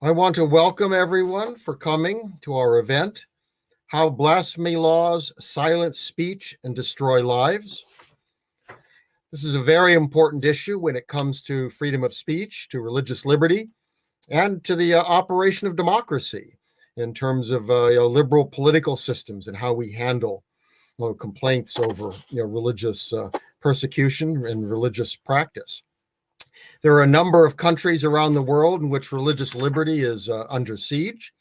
I want to welcome everyone for coming to our event, How Blasphemy Laws Silence Speech and Destroy Lives. This is a very important issue when it comes to freedom of speech, to religious liberty, and to the operation of democracy in terms of liberal political systems and how we handle complaints over religious persecution and religious practice. There are a number of countries around the world in which religious liberty is under siege.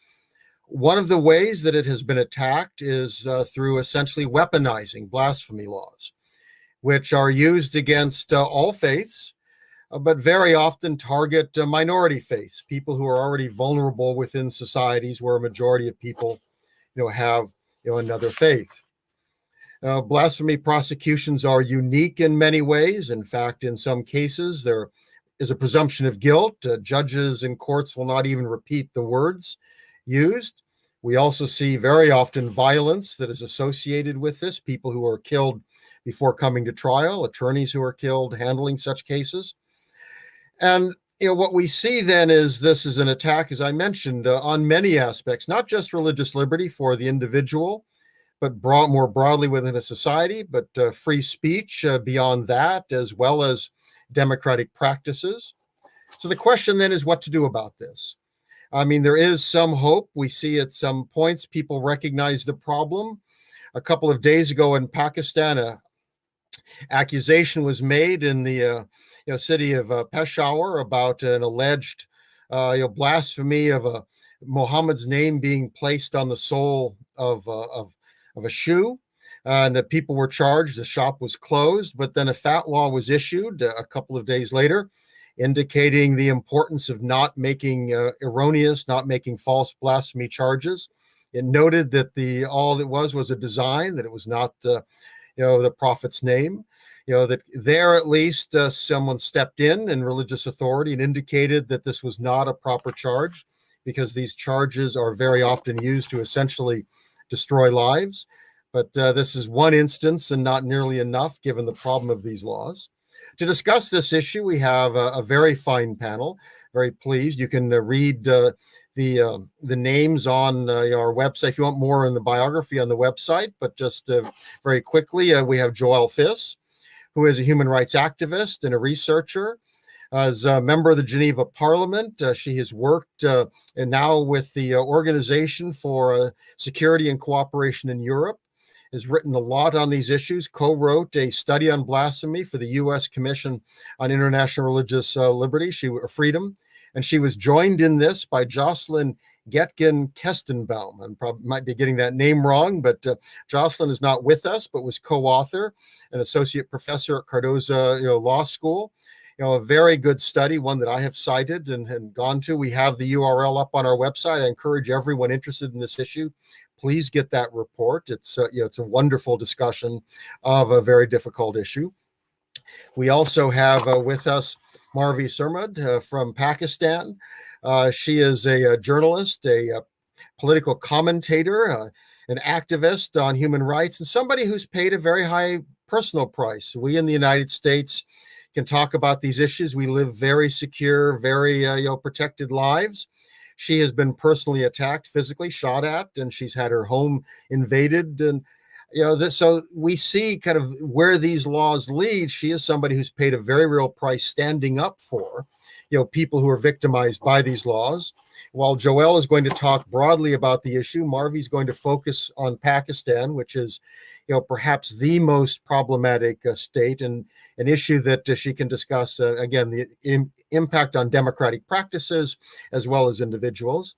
One of the ways that it has been attacked is through essentially weaponizing blasphemy laws, which are used against all faiths, but very often target minority faiths, people who are already vulnerable within societies where a majority of people have another faith. Blasphemy prosecutions are unique in many ways. In fact, in some cases, there is a presumption of guilt. Judges and courts will not even repeat the words used. We also see very often violence that is associated with this, people who are killed before coming to trial, attorneys who are killed handling such cases. And what we see then is this is an attack, as I mentioned, on many aspects, not just religious liberty for the individual, but more broadly within a society, but free speech beyond that, as well as democratic practices. So the question then is what to do about this. I mean, there is some hope. We see at some points people recognize the problem. A couple of days ago in Pakistan, an accusation was made in the city of Peshawar about an alleged blasphemy of Muhammad's name being placed on the sole of a shoe. And people were charged. The shop was closed, but then a fatwa was issued a couple of days later, indicating the importance of not making not making false blasphemy charges. It noted that all it was a design, that it was not the prophet's name. That there at least someone stepped in religious authority and indicated that this was not a proper charge, because these charges are very often used to essentially destroy lives. But this is one instance and not nearly enough given the problem of these laws. To discuss this issue, we have a very fine panel. Very pleased. You can read the names on our website if you want more in the biography on the website. But just very quickly, we have Joelle Fiss, who is a human rights activist and a researcher. As a member of the Geneva Parliament, she has worked and now with the Organization for Security and Cooperation in Europe, has written a lot on these issues, co-wrote a study on blasphemy for the U.S. Commission on International Religious Liberty, Freedom, and she was joined in this by Jocelyn Getgen-Kestenbaum. I probably might be getting that name wrong, but Jocelyn is not with us, but was co-author and associate professor at Cardozo Law School. A very good study, one that I have cited and gone to. We have the URL up on our website. I encourage everyone interested in this issue, please get that report. It's a wonderful discussion of a very difficult issue. We also have with us Marvi Surmud from Pakistan. She is a journalist, a political commentator, an activist on human rights, and somebody who's paid a very high personal price. We in the United States can talk about these issues. We live very secure, very protected lives. She has been personally attacked, physically shot at, and she's had her home invaded. And so we see kind of where these laws lead. She is somebody who's paid a very real price standing up for people who are victimized by these laws. While Joelle is going to talk broadly about the issue, Marvi's going to focus on Pakistan, which is perhaps the most problematic state, and an issue that she can discuss, again, the impact on democratic practices as well as individuals.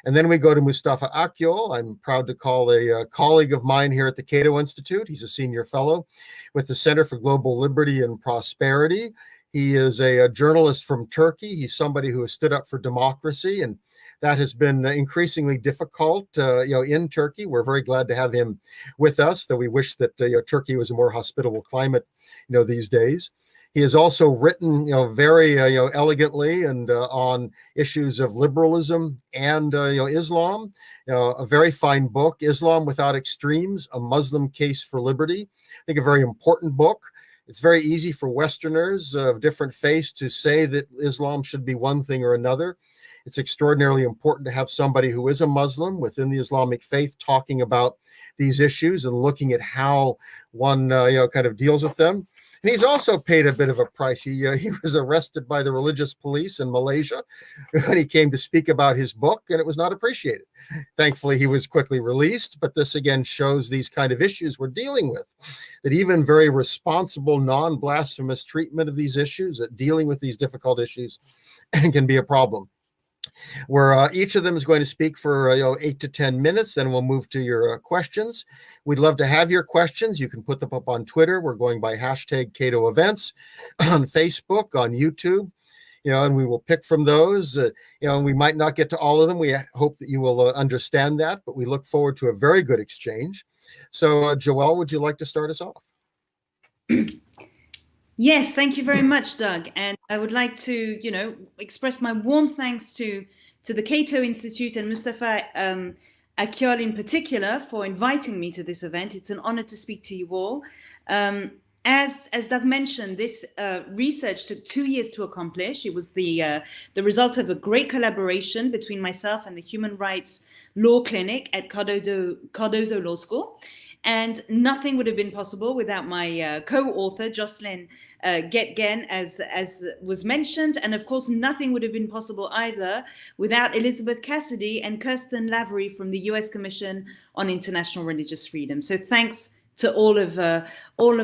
And then we go to Mustafa Akyol. I'm proud to call a colleague of mine here at the Cato Institute. He's a senior fellow with the Center for Global Liberty and Prosperity. He is a journalist from Turkey. He's somebody who has stood up for democracy, and that has been increasingly difficult, in Turkey. We're very glad to have him with us, though we wish that Turkey was a more hospitable climate, these days. He has also written, very elegantly and on issues of liberalism and Islam. A very fine book, Islam Without Extremes: A Muslim Case for Liberty. I think a very important book. It's very easy for Westerners of different faiths to say that Islam should be one thing or another. It's extraordinarily important to have somebody who is a Muslim within the Islamic faith talking about these issues and looking at how one kind of deals with them. And he's also paid a bit of a price. He was arrested by the religious police in Malaysia when he came to speak about his book, and it was not appreciated. Thankfully, he was quickly released, but this again shows these kind of issues we're dealing with, that even very responsible, non-blasphemous treatment of these issues, that dealing with these difficult issues can be a problem. Where each of them is going to speak for 8 to 10 minutes, then we'll move to your questions. We'd love to have your questions. You can put them up on Twitter. We're going by hashtag Cato Events, on Facebook, on YouTube, and we will pick from those. And we might not get to all of them. We hope that you will understand that, but we look forward to a very good exchange. So, Joelle, would you like to start us off? Yes, thank you very much, Doug. And I would like to, express my warm thanks to the Cato Institute and Mustafa Akyol in particular for inviting me to this event. It's an honor to speak to you all. As Doug mentioned, this research took 2 years to accomplish. It was the result of a great collaboration between myself and the Human Rights Law Clinic at Cardozo Law School. And nothing would have been possible without my co-author, Jocelyn Getgen, as was mentioned. And of course, nothing would have been possible either without Elizabeth Cassidy and Kirsten Lavery from the US Commission on International Religious Freedom. So thanks to all of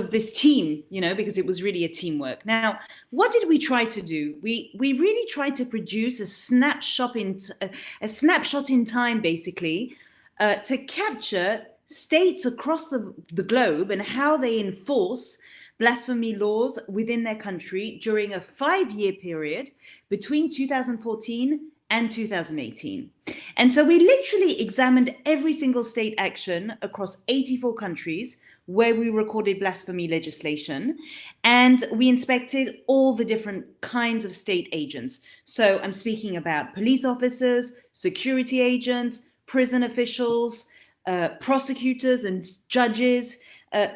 this team, because it was really a teamwork. Now, what did we try to do? We really tried to produce a snapshot in time, basically, to capture states across the globe and how they enforce blasphemy laws within their country during a 5-year period between 2014 and 2018. And so we literally examined every single state action across 84 countries where we recorded blasphemy legislation, and we inspected all the different kinds of state agents. So I'm speaking about police officers, security agents, prison officials, prosecutors and judges,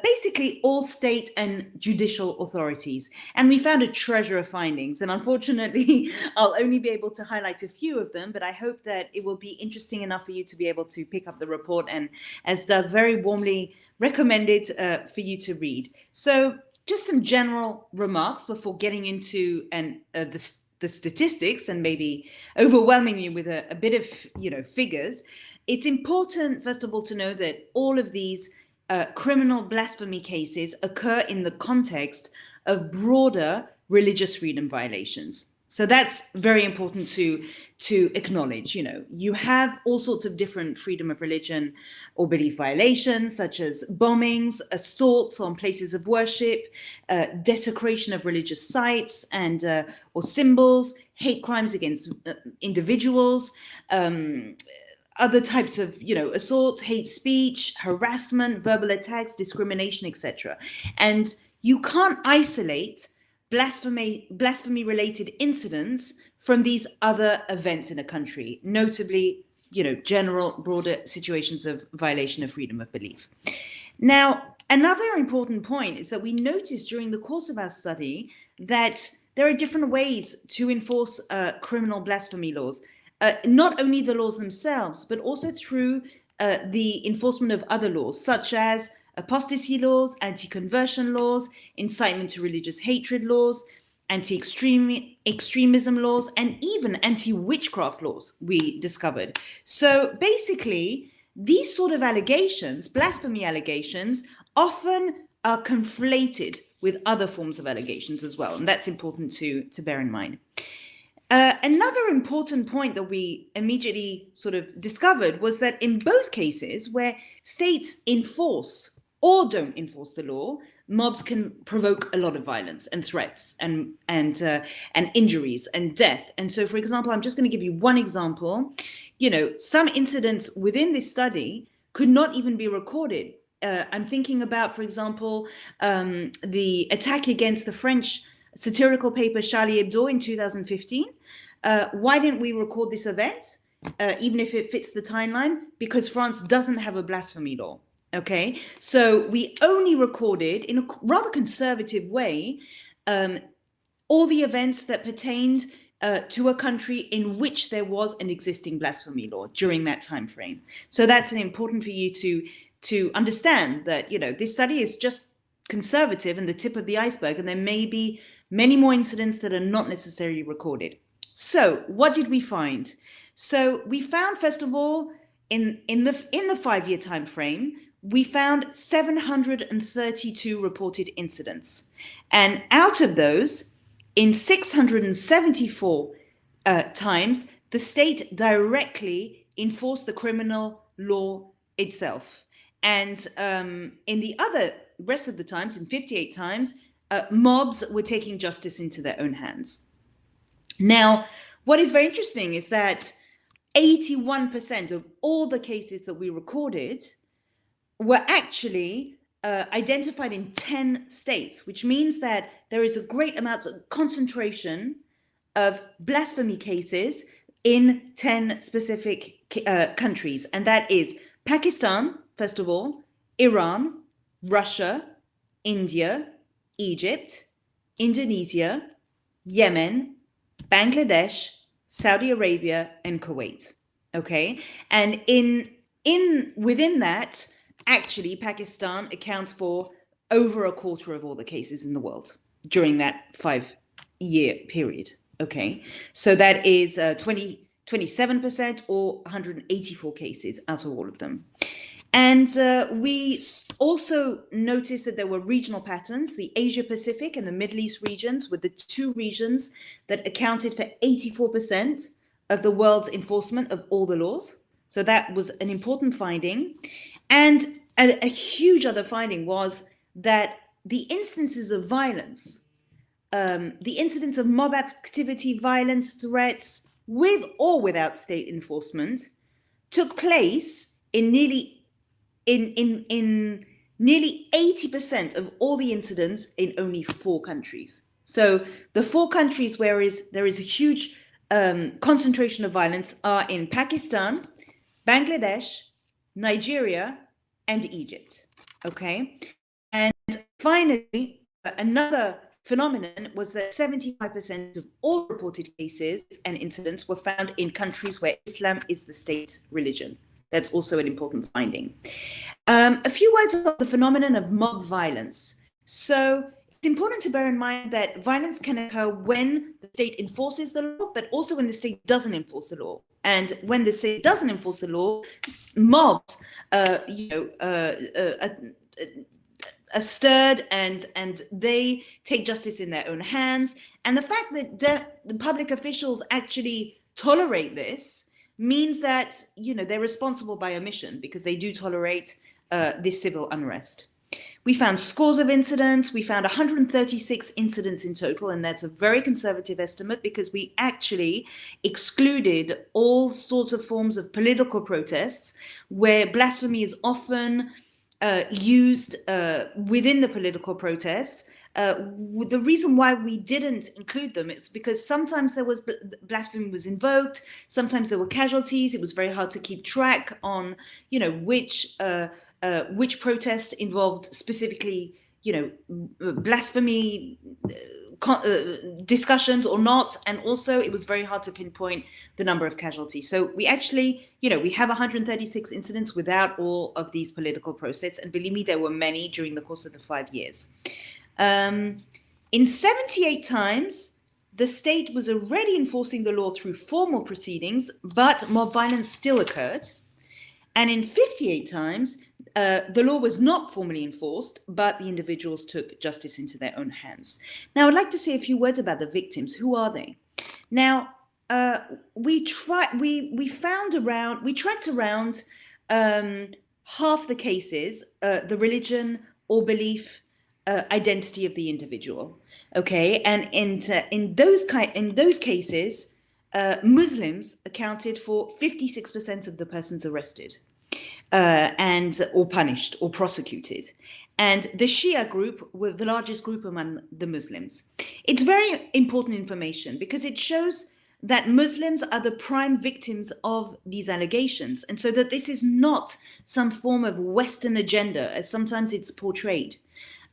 basically all state and judicial authorities. And we found a treasure of findings. And unfortunately, I'll only be able to highlight a few of them, but I hope that it will be interesting enough for you to be able to pick up the report, and as Doug very warmly recommended, for you to read. So just some general remarks before getting into the statistics and maybe overwhelming you with a bit of figures. It's important, first of all, to know that all of these criminal blasphemy cases occur in the context of broader religious freedom violations. So that's very important to acknowledge. You have all sorts of different freedom of religion or belief violations, such as bombings, assaults on places of worship, desecration of religious sites and or symbols, hate crimes against individuals, other types of, assault, hate speech, harassment, verbal attacks, discrimination, etc. And you can't isolate blasphemy-related incidents from these other events in a country, notably, general, broader situations of violation of freedom of belief. Now, another important point is that we noticed during the course of our study that there are different ways to enforce criminal blasphemy laws. Not only the laws themselves, but also through the enforcement of other laws, such as apostasy laws, anti-conversion laws, incitement to religious hatred laws, anti-extremism laws, and even anti-witchcraft laws, we discovered. So basically, these sort of allegations, blasphemy allegations, often are conflated with other forms of allegations as well, and that's important to bear in mind. Another important point that we immediately sort of discovered was that in both cases where states enforce or don't enforce the law, mobs can provoke a lot of violence and threats and injuries and death. And so, for example, I'm just going to give you one example. Some incidents within this study could not even be recorded. I'm thinking about, for example, the attack against the French satirical paper Charlie Hebdo in 2015. Why didn't we record this event, even if it fits the timeline? Because France doesn't have a blasphemy law. Okay, so we only recorded in a rather conservative way all the events that pertained to a country in which there was an existing blasphemy law during that time frame. So that's important for you to understand that, you know, this study is just conservative and the tip of the iceberg, and there may be many more incidents that are not necessarily recorded. So what did we find? So we found, first of all, in the 5-year time frame, we found 732 reported incidents, and out of those, in 674 times, the state directly enforced the criminal law itself. And in the rest of the times, in 58 times, mobs were taking justice into their own hands. Now, what is very interesting is that 81% of all the cases that we recorded were actually identified in 10 states, which means that there is a great amount of concentration of blasphemy cases in 10 specific countries. And that is Pakistan, first of all, Iran, Russia, India, Egypt, Indonesia, Yemen, Bangladesh, Saudi Arabia, and Kuwait. Okay, and within that, actually, Pakistan accounts for over a quarter of all the cases in the world during that 5-year period. Okay, so that is 27% or 184 cases out of all of them. And we also noticed that there were regional patterns. The Asia Pacific and the Middle East regions were the two regions that accounted for 84% of the world's enforcement of all the laws. So that was an important finding. And a huge other finding was that the instances of violence, the incidents of mob activity, violence, threats, with or without state enforcement, took place in nearly 80% of all the incidents in only 4 countries. So the 4 countries where there is a huge concentration of violence are in Pakistan, Bangladesh, Nigeria, and Egypt. Okay, and finally, another phenomenon was that 75% of all reported cases and incidents were found in countries where Islam is the state religion. That's also an important finding. A few words about the phenomenon of mob violence. So it's important to bear in mind that violence can occur when the state enforces the law, but also when the state doesn't enforce the law. And when the state doesn't enforce the law, mobs, are stirred and they take justice in their own hands. And the fact that the public officials actually tolerate this means that, you know, they're responsible by omission because they do tolerate this civil unrest. We found scores of incidents. We found 136 incidents in total, and that's a very conservative estimate because we actually excluded all sorts of forms of political protests where blasphemy is often used within the political protests. The reason why we didn't include them is because sometimes blasphemy was invoked, sometimes there were casualties. It was very hard to keep track on, you know, which protest involved specifically, you know, blasphemy discussions or not. And also it was very hard to pinpoint the number of casualties. So we actually, you know, we have 136 incidents without all of these political protests. And believe me, there were many during the course of the 5 years. In 78 times, the state was already enforcing the law through formal proceedings, but mob violence still occurred. And in 58 times, the law was not formally enforced, but the individuals took justice into their own hands. Now, I'd like to say a few words about the victims. Who are they? Now, we tracked around half the cases, the religion or belief, identity of the individual. Okay, and in those cases, Muslims accounted for 56% of the persons arrested. Or punished or prosecuted. And the Shia group were the largest group among the Muslims. It's very important information because it shows that Muslims are the prime victims of these allegations, and so that this is not some form of Western agenda, as sometimes it's portrayed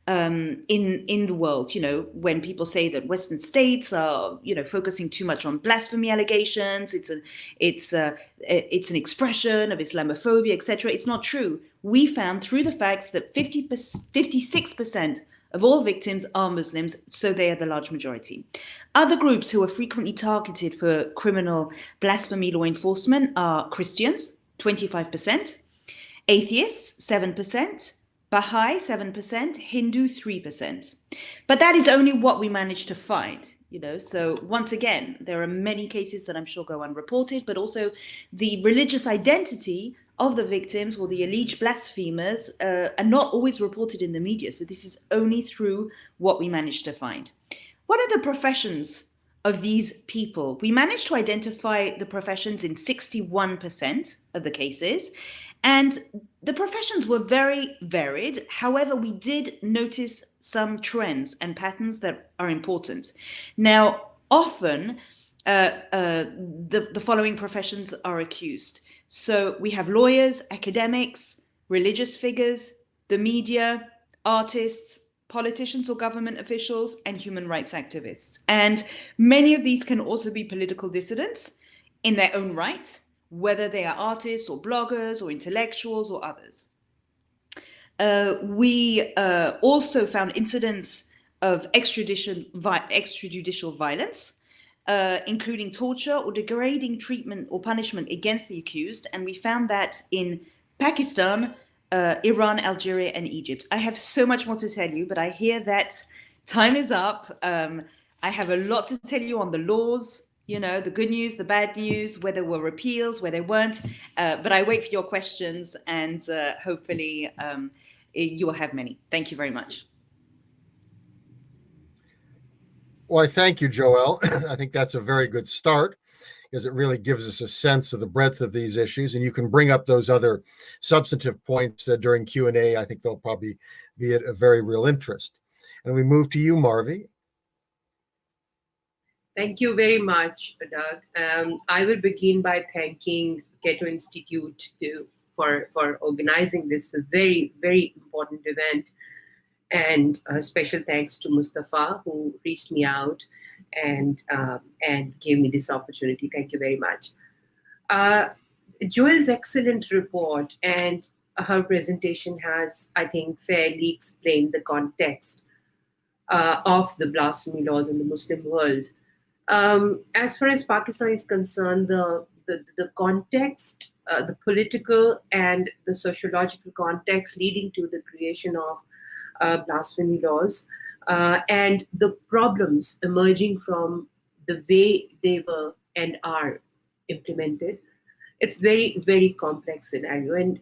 in the world. When people say that Western states are focusing too much on blasphemy allegations, it's an expression of Islamophobia, etc. It's not true. We found through the facts that 56% of all victims are Muslims, so they are the large majority. Other groups who are frequently targeted for criminal blasphemy law enforcement are Christians, 25%, atheists, 7%, Baha'i, 7%, Hindu, 3%. But that is only what we managed to find. So once again, there are many cases that I'm sure go unreported, but also the religious identity of the victims or the alleged blasphemers are not always reported in the media. So this is only through what we managed to find. What are the professions of these people? We managed to identify the professions in 61% of the cases, and the professions were very varied. However, we did notice some trends and patterns that are important. Now, often the following professions are accused. So we have lawyers, academics, religious figures, the media, artists, politicians or government officials, and human rights activists. And many of these can also be political dissidents in their own right, whether they are artists or bloggers or intellectuals or others. We also found incidents of extrajudicial violence, including torture or degrading treatment or punishment against the accused. And we found that in Pakistan, Iran, Algeria, and Egypt. I have so much more to tell you, but I hear that time is up. I have a lot to tell you on the laws, the good news, the bad news, where there were repeals, where there weren't. But I wait for your questions, and hopefully you will have many. Thank you very much. Well, I thank you, Joelle. I think that's a very good start, because it really gives us a sense of the breadth of these issues, and you can bring up those other substantive points during Q&A. I think they'll probably be of very real interest. And we move to you, Marvi. Thank you very much, Doug. I will begin by thanking Cato Institute for organizing this very, very important event. And special thanks to Mustafa, who reached me out and gave me this opportunity. Thank you very much. Joelle's excellent report and her presentation has, I think, fairly explained the context of the blasphemy laws in the Muslim world. As far as Pakistan is concerned, the context, the political and the sociological context leading to the creation of blasphemy laws and the problems emerging from the way they were and are implemented, it's very, very complex scenario. And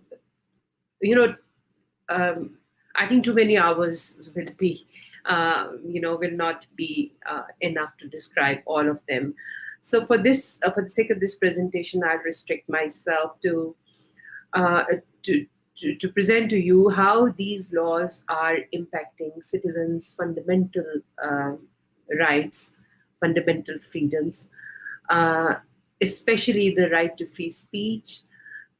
I think too many hours will be will not be enough to describe all of them. So for the sake of this presentation, I'll restrict myself to present to you how these laws are impacting citizens' fundamental rights, fundamental freedoms, especially the right to free speech,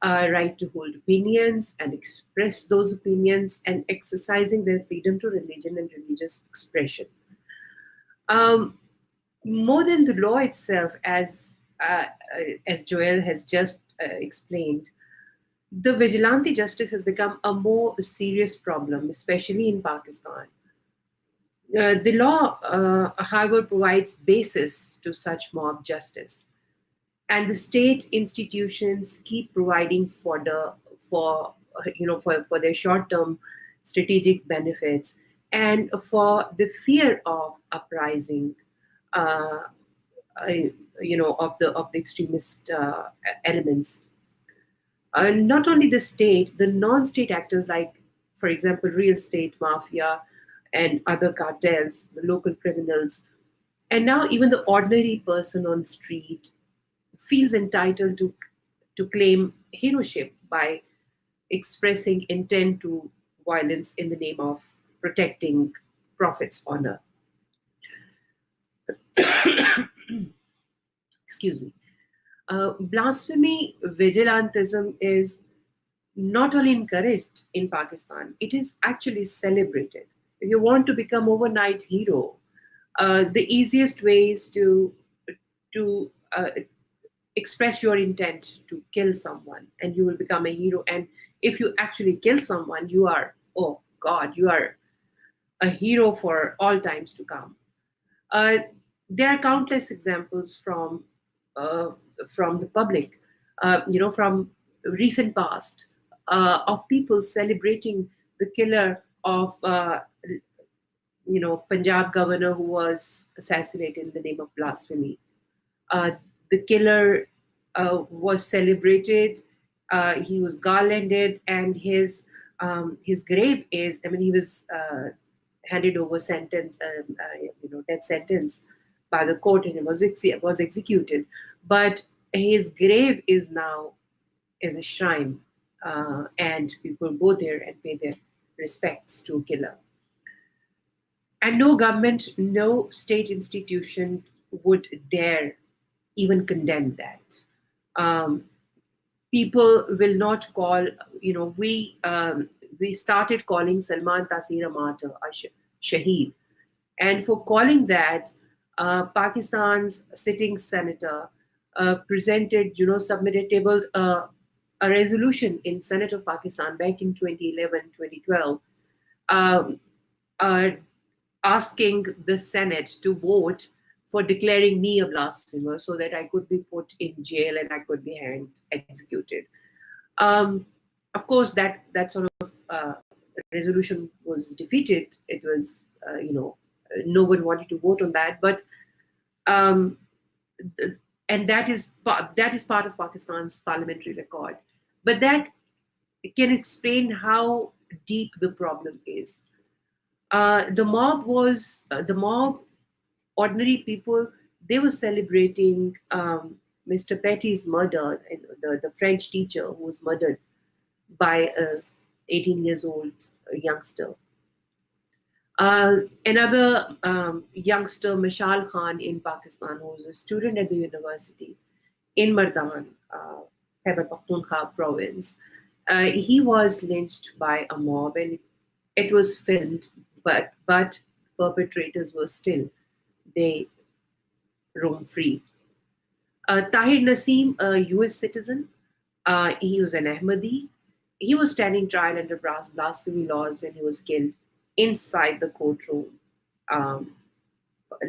right to hold opinions and express those opinions, and exercising their freedom to religion and religious expression. More than the law itself, as Joelle has just explained, the vigilante justice has become a more serious problem, especially in Pakistan. The law, however, provides basis to such mob justice. And the state institutions keep providing fodder for their short-term strategic benefits and for the fear of uprising, of the extremist elements. Not only the state, the non-state actors like, for example, real estate mafia and other cartels, the local criminals, and now even the ordinary person on street feels entitled to claim heroship by expressing intent to violence in the name of protecting Prophet's honor. Excuse me. Blasphemy, vigilantism is not only encouraged in Pakistan, it is actually celebrated. If you want to become overnight hero, the easiest way is to express your intent to kill someone, and you will become a hero. And if you actually kill someone, you are, oh God, you are a hero for all times to come. Uh, there are countless examples uh, from the public, from recent past, of people celebrating the killer of, Punjab governor who was assassinated in the name of blasphemy. The killer was celebrated. He was garlanded, and his grave is. I mean, he was handed over sentence, death sentence by the court, and it was executed. But his grave is now as a shrine, and people go there and pay their respects to a killer. And no government, no state institution would dare even condemn that. People will not call, we started calling Salman Taseer a martyr, a shaheed. And for calling that, Pakistan's sitting senator tabled a resolution in Senate of Pakistan back in 2011, 2012, um, uh, asking the Senate to vote for declaring me a blasphemer so that I could be put in jail and I could be hanged, executed. Of course, that sort of resolution was defeated. It was, no one wanted to vote on that. But and that is part of Pakistan's parliamentary record. But that can explain how deep the problem is. The mob, ordinary people, they were celebrating Mr. Petty's murder, the French teacher who was murdered by a 18 years old youngster. Another youngster, Mashal Khan in Pakistan, who was a student at the university in Mardan, Khyber Pakhtunkhwa province, he was lynched by a mob, and it was filmed, but perpetrators were still, they roam free. Tahir Naseem, a US citizen, he was an Ahmadi. He was standing trial under blasphemy laws when he was killed inside the courtroom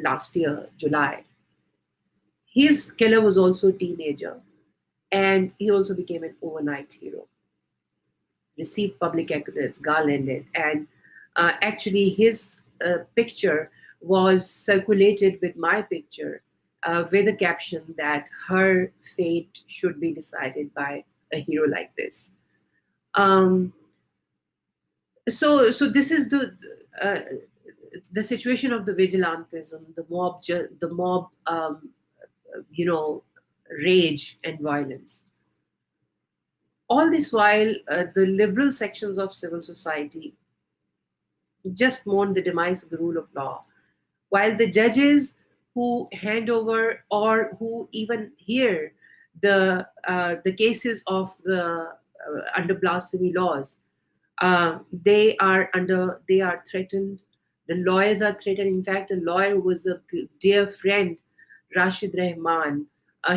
last year, July. His killer was also a teenager, and he also became an overnight hero. Received public accolades, garlanded, and actually his picture was circulated with my picture, with a caption that her fate should be decided by a hero like this. So this is the situation of the vigilantism, the mob, rage and violence. All this while, the liberal sections of civil society just mourn the demise of the rule of law, while the judges who hand over or who even hear the cases of the under blasphemy laws, they are threatened. The lawyers are threatened. In fact, a lawyer who was a dear friend, Rashid Rahman,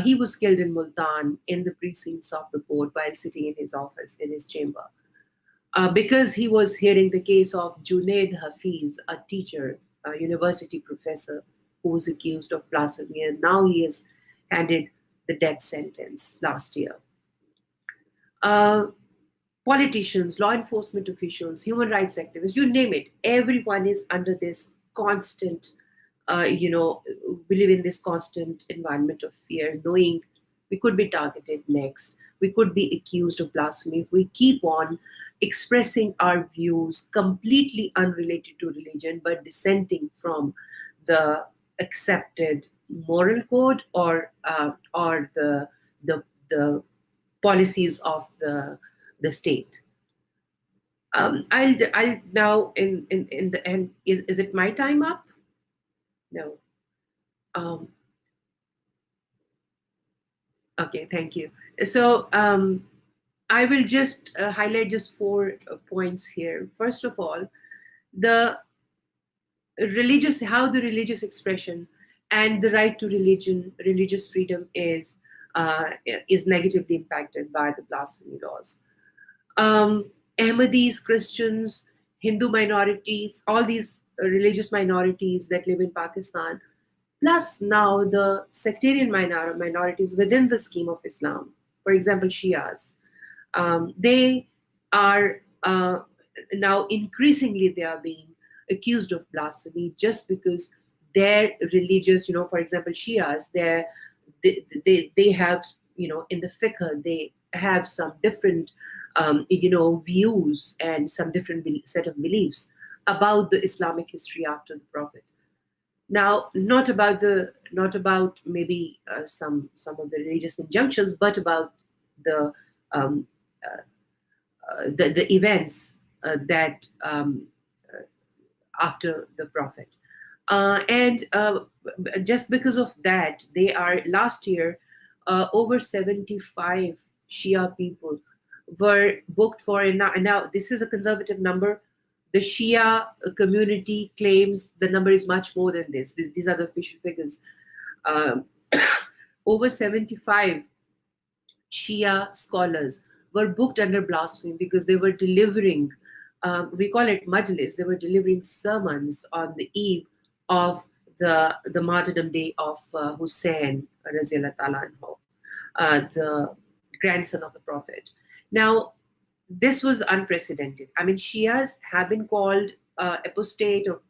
he was killed in Multan in the precincts of the court while sitting in his office, in his chamber, because he was hearing the case of Junaid Hafiz, a teacher, a university professor, who was accused of blasphemy, and now he is handed the death sentence last year. Politicians, law enforcement officials, human rights activists, you name it, everyone is under this constant, we live in this constant environment of fear, knowing we could be targeted next. We could be accused of blasphemy if we keep on expressing our views completely unrelated to religion, but dissenting from the accepted moral code or the policies of the state. I'll now in the end. Is it my time up? No. Um, okay, thank you. So I will just highlight just 4 points here. First of all, the how the religious expression and the right to religious freedom is negatively impacted by the blasphemy laws. Ahmadis, Christians, Hindu minorities, all these religious minorities that live in Pakistan, plus now the sectarian minorities within the scheme of Islam, for example, Shias, they are now increasingly they are being accused of blasphemy just because their religious, for example, Shias, they have, in the fiqh, they have some different, views and some different set of beliefs about the Islamic history after the Prophet. Now, not about maybe some of the religious injunctions, but about the um, the events that after the Prophet. And just because of that, they are last year over 75 Shia people were booked for, and now this is a conservative number. The Shia community claims the number is much more than this. These are the official figures. Um, over 75 Shia scholars were booked under blasphemy because they were delivering, we call it majlis, they were delivering sermons on the eve of the martyrdom day of Hussein, Raziyallahu ta'ala anhu, the grandson of the Prophet. Now, this was unprecedented. I mean, Shias have been called apostate or,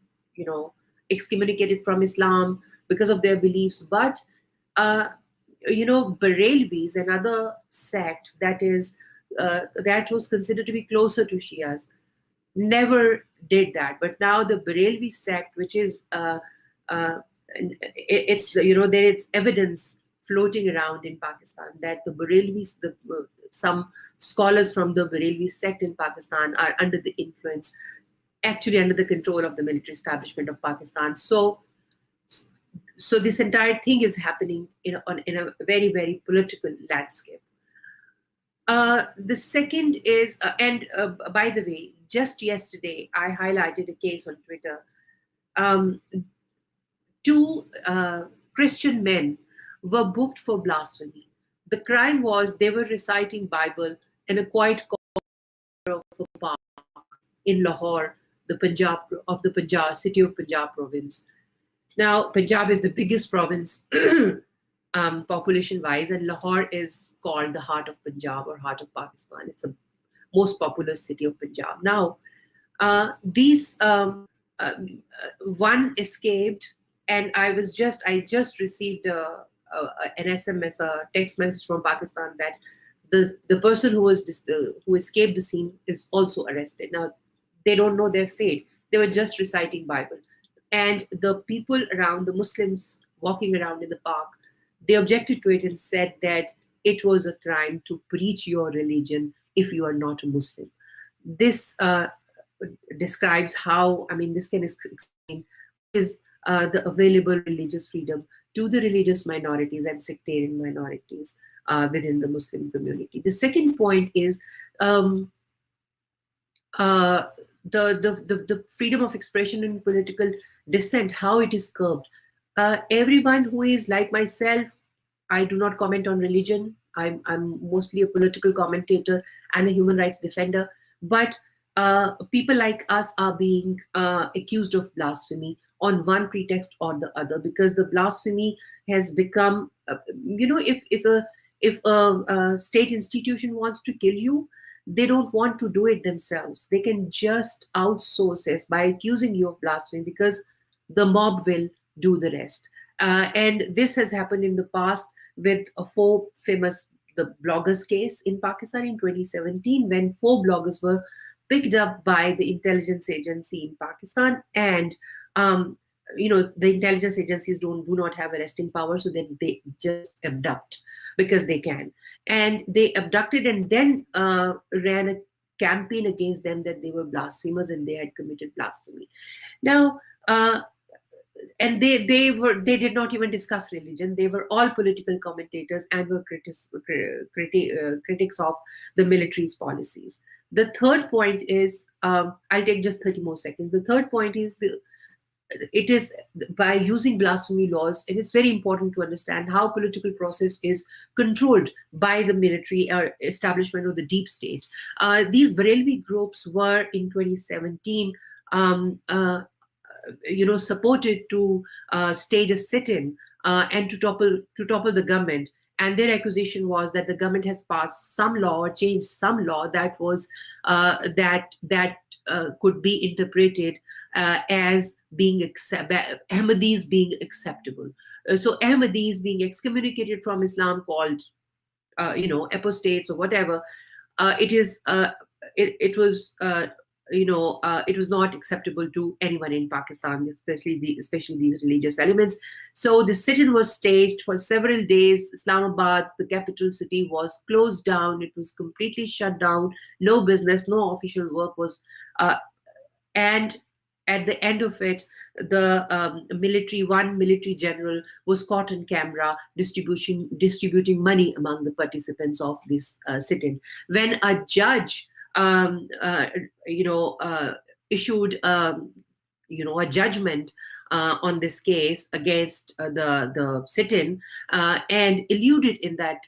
excommunicated from Islam because of their beliefs, but Barelvis, another sect that was considered to be closer to Shias, never did that. But now the Barelvi sect, which is there is evidence floating around in Pakistan that the Barelvis, some scholars from the Barelvi sect in Pakistan are under the influence, actually under the control of the military establishment of Pakistan. So this entire thing is happening in a very, very political landscape. The second is, by the way, just yesterday I highlighted a case on Twitter. Two Christian men were booked for blasphemy. The crime was they were reciting Bible in a quiet corner of a park in Lahore, the Punjab city of Punjab province. Now, Punjab is the biggest province population-wise, and Lahore is called the heart of Punjab or heart of Pakistan. It's the most populous city of Punjab. Now, these one escaped, and I just received an SMS, a text message from Pakistan that the person who escaped the scene is also arrested. Now, they don't know their fate. They were just reciting Bible. And the people around, the Muslims walking around in the park, they objected to it and said that it was a crime to preach your religion if you are not a Muslim. This describes how, this can explain is the available religious freedom to the religious minorities and sectarian minorities within the Muslim community. The second point is the freedom of expression and political dissent, how it is curbed. Everyone who is like myself, I do not comment on religion. I'm mostly a political commentator and a human rights defender. But people like us are being accused of blasphemy on one pretext or the other, because the blasphemy has become, if a state institution wants to kill you, they don't want to do it themselves. They can just outsource it by accusing you of blasphemy, because the mob will do the rest. And this has happened in the past with four famous, the bloggers case in Pakistan in 2017, when 4 bloggers were picked up by the intelligence agency in Pakistan, and the intelligence agencies do not have arresting power, so then they just abduct because they can. And they abducted and then ran campaign against them that they were blasphemers and they had committed blasphemy. Now, and they did not even discuss religion. They were all political commentators and were critics of the military's policies. The third point is, I'll take just 30 more seconds. The third point is it is by using blasphemy laws, it is very important to understand how political process is controlled by the military establishment or the deep state. These Barelvi groups were in 2017 supported to stage a sit-in and to topple the government. And their accusation was that the government has passed some law or changed some law that was could be interpreted as being Ahmadis being acceptable. So Ahmadis being excommunicated from Islam, called apostates or whatever. It was not acceptable to anyone in Pakistan, especially these religious elements. So the sit-in was staged for several days. Islamabad, the capital city, was closed down. It was completely shut down. No business, no official work was, and at the end of it, the one military general was caught on camera distributing money among the participants of this sit-in. When a judge issued a judgment on this case against the sit-in and alluded in that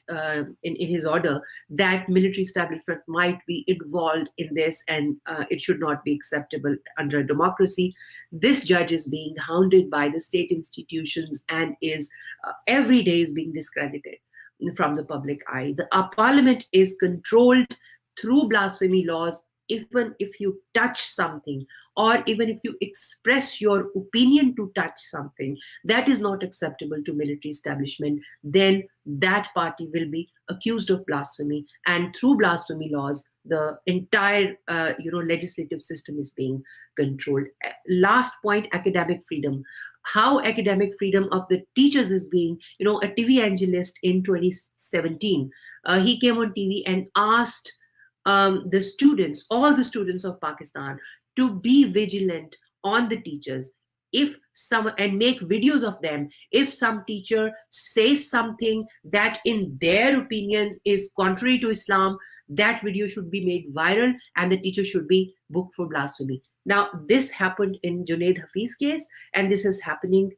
in his order that military establishment might be involved in this and it should not be acceptable under a democracy. This judge is being hounded by the state institutions and is every day is being discredited from the public eye. Our parliament is controlled through blasphemy laws. Even if you touch something, or even if you express your opinion to touch something that is not acceptable to military establishment, then that party will be accused of blasphemy. And through blasphemy laws, the entire legislative system is being controlled. Last point, academic freedom. How academic freedom of the teachers is being, a TV evangelist in 2017, he came on TV and asked all the students of Pakistan to be vigilant on the teachers and make videos of them. If some teacher says something that in their opinions is contrary to Islam, that video should be made viral and the teacher should be booked for blasphemy. Now, this happened in Junaid Hafiz's case, and this is happening.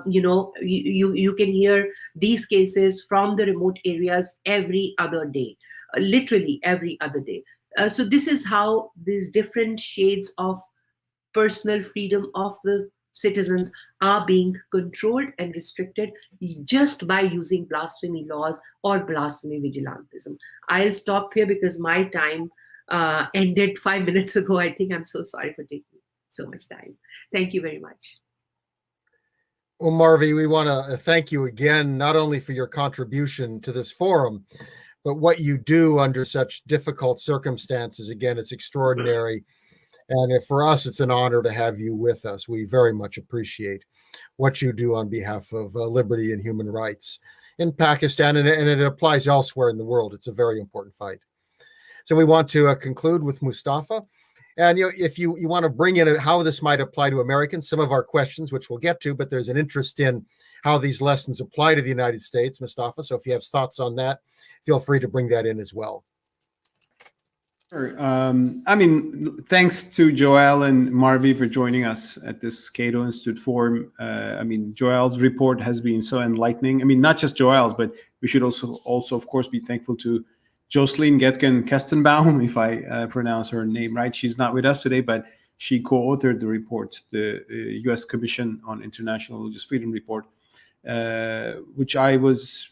You can hear these cases from the remote areas every other day. Literally every other day. So this is how these different shades of personal freedom of the citizens are being controlled and restricted just by using blasphemy laws or blasphemy vigilantism. I'll stop here because my time ended 5 minutes ago. I think I'm so sorry for taking so much time. Thank you very much. Well, Marvi, we want to thank you again, not only for your contribution to this forum, but what you do under such difficult circumstances. Again, it's extraordinary. And for us, it's an honor to have you with us. We very much appreciate what you do on behalf of liberty and human rights in Pakistan, and it applies elsewhere in the world. It's a very important fight. So we want to conclude with Mustafa. And if you want to bring in how this might apply to Americans, some of our questions, which we'll get to, but there's an interest in how these lessons apply to the United States, Mustafa. So if you have thoughts on that, feel free to bring that in as well. Sure. Thanks to Joelle and Marvi for joining us at this Cato Institute forum. Joelle's report has been so enlightening. Not just Joelle's, but we should also of course, be thankful to Jocelyn Getgen-Kestenbaum, if I pronounce her name right. She's not with us today, but she co-authored the report, the U.S. Commission on International Religious Freedom report, which I was,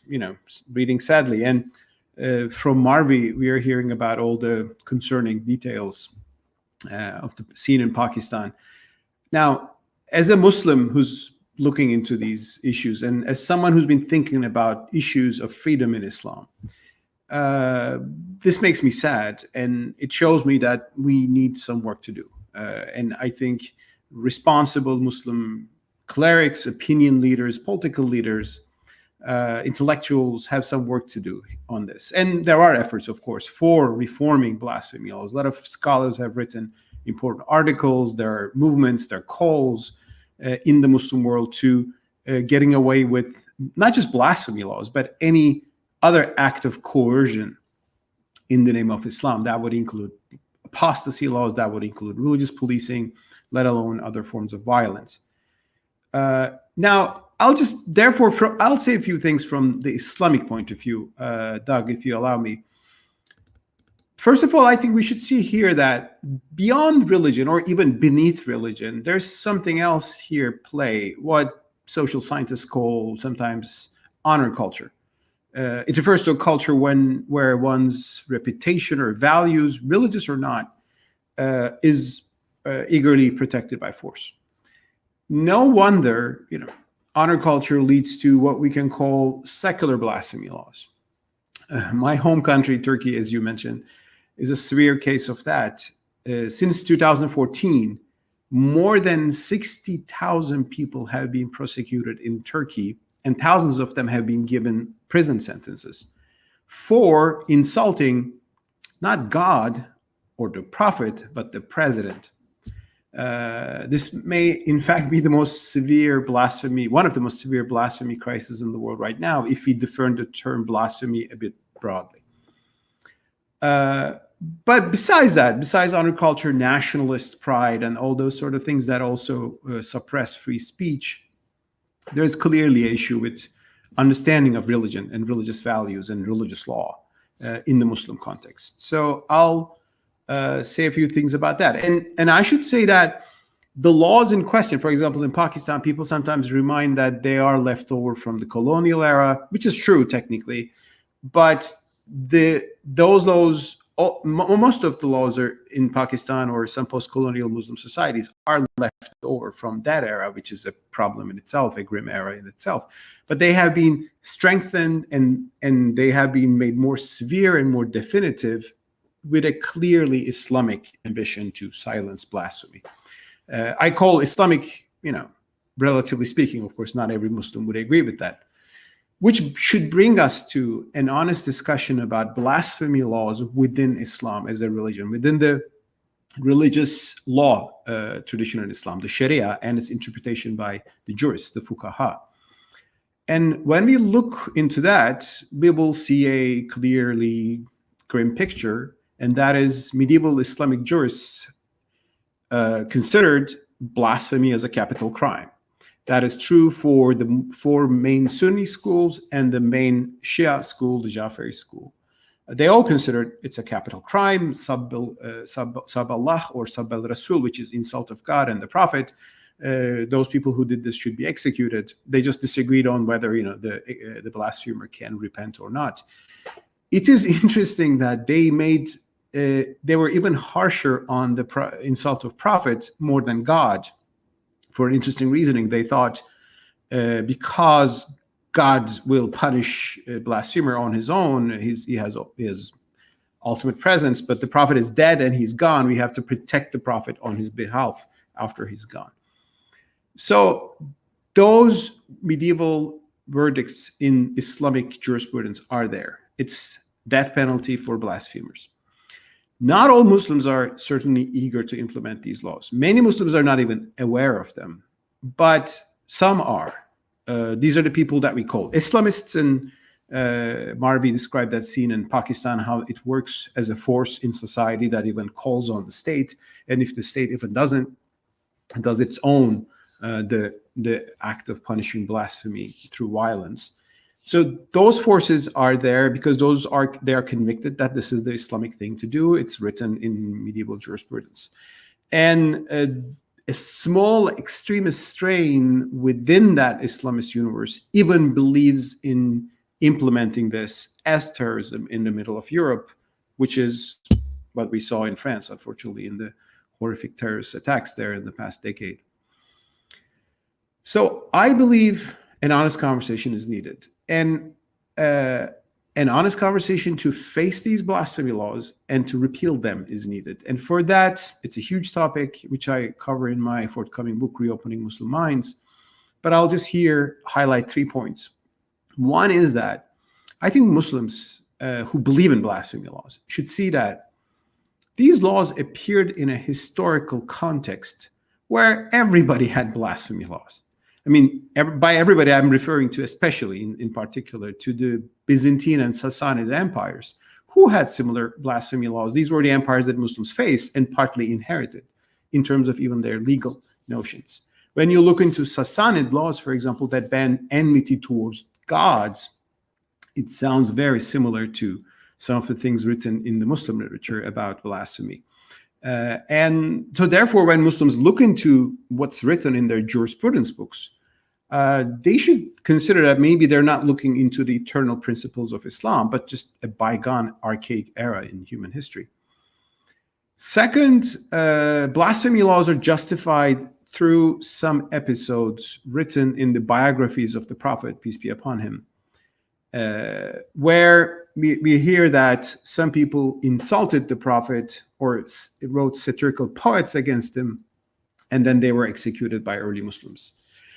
reading sadly. And from Marvi, we are hearing about all the concerning details of the scene in Pakistan. Now, as a Muslim who's looking into these issues, and as someone who's been thinking about issues of freedom in Islam, this makes me sad, and it shows me that we need some work to do. And I think responsible Muslim clerics, opinion leaders, political leaders intellectuals have some work to do on this. And there are efforts, of course, for reforming blasphemy laws. A lot of scholars have written important articles. There are movements, there are calls in the Muslim world to getting away with not just blasphemy laws, but any other act of coercion in the name of Islam. That would include apostasy laws, that would include religious policing, let alone other forms of violence. Now, I'll say a few things from the Islamic point of view, Doug, if you allow me. First of all, I think we should see here that beyond religion, or even beneath religion, there's something else here play, what social scientists call sometimes honor culture. It refers to a culture where one's reputation or values, religious or not, is eagerly protected by force. No wonder, honor culture leads to what we can call secular blasphemy laws. My home country, Turkey, as you mentioned, is a severe case of that. Since 2014, more than 60,000 people have been prosecuted in Turkey, and thousands of them have been given prison sentences for insulting not God or the prophet, but the president. This may, in fact, be the most severe blasphemy, one of the most severe blasphemy crises in the world right now, if we define the term blasphemy a bit broadly. But besides that, besides honor culture, nationalist pride, and all those sort of things that also suppress free speech, there's clearly an issue with understanding of religion and religious values and religious law in the Muslim context. So I'll say a few things about that. And I should say that the laws in question, for example, in Pakistan, people sometimes remind that they are left over from the colonial era, which is true technically, but those laws, most of the laws are in Pakistan or some post-colonial Muslim societies are left over from that era, which is a problem in itself, a grim era in itself. But they have been strengthened and they have been made more severe and more definitive with a clearly Islamic ambition to silence blasphemy. I call Islamic, relatively speaking, of course, not every Muslim would agree with that, which should bring us to an honest discussion about blasphemy laws within Islam as a religion, within the religious law tradition in Islam, the Sharia, and its interpretation by the jurists, the fuqaha. And when we look into that, we will see a clearly grim picture, and that is medieval Islamic jurists considered blasphemy as a capital crime. That is true for the four main Sunni schools and the main Shia school, the Jafari school. They all considered it's a capital crime, Sab Allah or Sab al-Rasul, which is insult of God and the Prophet. Those people who did this should be executed. They just disagreed on whether the blasphemer can repent or not. It is interesting that they were even harsher on the insult of Prophet more than God. For an interesting reasoning, they thought because God will punish a blasphemer on his own, he has ultimate presence, but the Prophet is dead and he's gone. We have to protect the Prophet on his behalf after he's gone. So those medieval verdicts in Islamic jurisprudence are there. It's death penalty for blasphemers. Not all Muslims are certainly eager to implement these laws. Many Muslims are not even aware of them, but some are. These are the people that we call Islamists, and Marvi described that scene in Pakistan, how it works as a force in society that even calls on the state, and if the state even does its own, the act of punishing blasphemy through violence. So those forces are there because they are convicted that this is the Islamic thing to do. It's written in medieval jurisprudence. And a small extremist strain within that Islamist universe even believes in implementing this as terrorism in the middle of Europe, which is what we saw in France, unfortunately, in the horrific terrorist attacks there in the past decade. So I believe an honest conversation is needed. And an honest conversation to face these blasphemy laws and to repeal them is needed. And for that, it's a huge topic, which I cover in my forthcoming book, Reopening Muslim Minds. But I'll just here highlight 3 points. One is that I think Muslims who believe in blasphemy laws should see that these laws appeared in a historical context where everybody had blasphemy laws. I mean, by everybody, I'm referring to especially in particular to the Byzantine and Sassanid empires who had similar blasphemy laws. These were the empires that Muslims faced and partly inherited in terms of even their legal notions. When you look into Sassanid laws, for example, that ban enmity towards gods, it sounds very similar to some of the things written in the Muslim literature about blasphemy. And so therefore, when Muslims look into what's written in their jurisprudence books, they should consider that maybe they're not looking into the eternal principles of Islam, but just a bygone, archaic era in human history. Second, blasphemy laws are justified through some episodes written in the biographies of the Prophet, peace be upon him, where we hear that some people insulted the Prophet or wrote satirical poets against him, and then they were executed by early Muslims.